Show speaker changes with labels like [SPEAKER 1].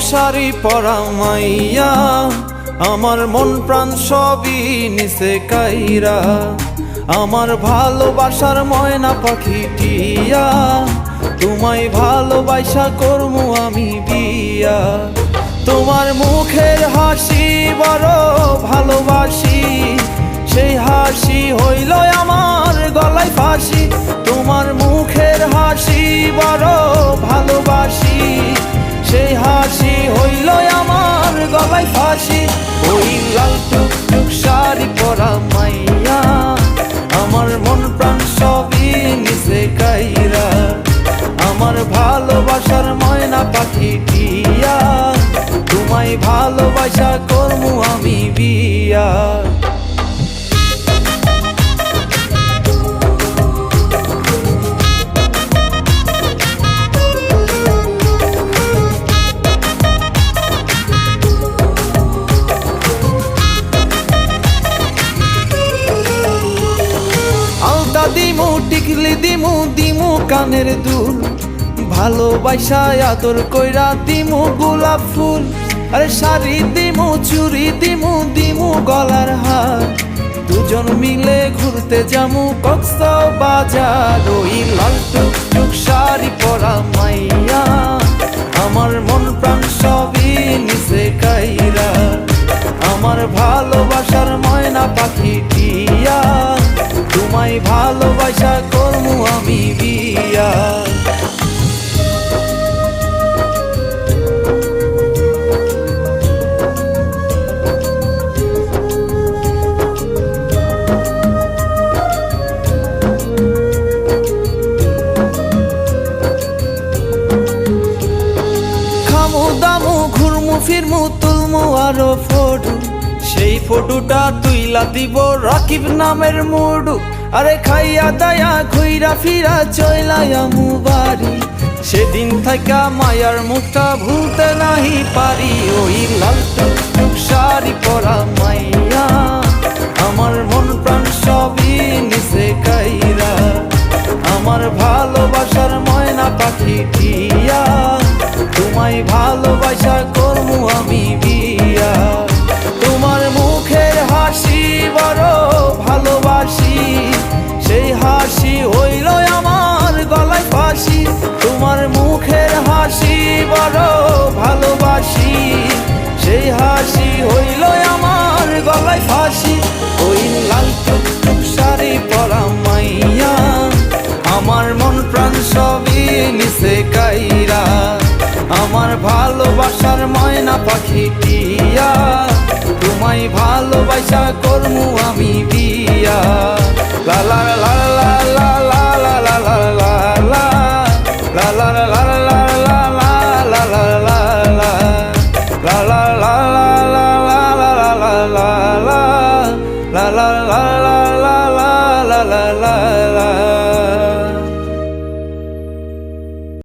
[SPEAKER 1] শাড়ি পরা মাইয়া, আমার মন প্রাণ সবই নিছে কাইরা। আমার ভালোবাসার ময়না পাখি টিয়া, তোমায় ভালোবাসা করমু আমি বিয়া। তোমার মুখের হাসি বড় ভালোবাসি, সেই হাসি হইল আমার গলায় ফাঁসি। তোমার মুখের হাসি বড় ভালোবাসি, সেই হাসি হইল আমার গলায় ফাঁসি। ওই লাল টুকটুক শাড়ি পরা মাইয়া, আমার মন প্রাণ সবই নিছে কাইরা। আমার ভালোবাসার ময়না পাখি টিয়া, তোমায় ভালোবাসা করমু আমি বিয়া। দিমু টিকলি দিমু দিমু কানের দুল, ভালোবাসা আদর কইরা দিমু গোলাপ ফুল। আরে শাড়ি দিমু চুড়ি দিমু দিমু গলার হার, দুজন মিলে ঘুরতে যামু কক্সবাজার। ওই লাল টুকটুক শাড়ি পরা মাইয়া, আমার মন প্রাণ সবই নিছে কাইরা। আমার ভালোবাসার ময়না পাখি টিয়া, তোমায় ভালোবাসা করমু আমি বিয়া। খামু দামু ঘুরমু ফিরমু তুলমু আরো ফটো, সেই ফটোটা তুইলা দিব রাকিব নামের মুডু। আরে খাইয়া দায়া ঘুইরা ফিরা চইলায়ামু বাড়ি, সেদিন থাকা মায়ার মুখটা ভুলতে নাহি পারি। ওই লাল টুকটুক শাড়ি পরা মাইয়া, আমার মন প্রাণ সবই নিছে কাইরা। আমার ভালোবাসার ময়না পাখি টিয়া, তোমায় ভালোবাসা করমু আমি বিয়া। তোমার মুখের হাসি বড় ভালোবাসি, সেই হাসি হইল আমার গলায় ফাঁসি। তোমার মুখের হাসি বড় ভালোবাসি, সেই হাসি হইল আমার গলায় ফাঁসি। ওই লাল টুকটুক শাড়ি পরা মাইয়া, আমার মন প্রাণ সবই নিছে কাইরা। আমার ভালোবাসার ময়না পাখি টিয়া, তোমায় ভালোবাসা করমু আমি বিয়া। লা লা লা।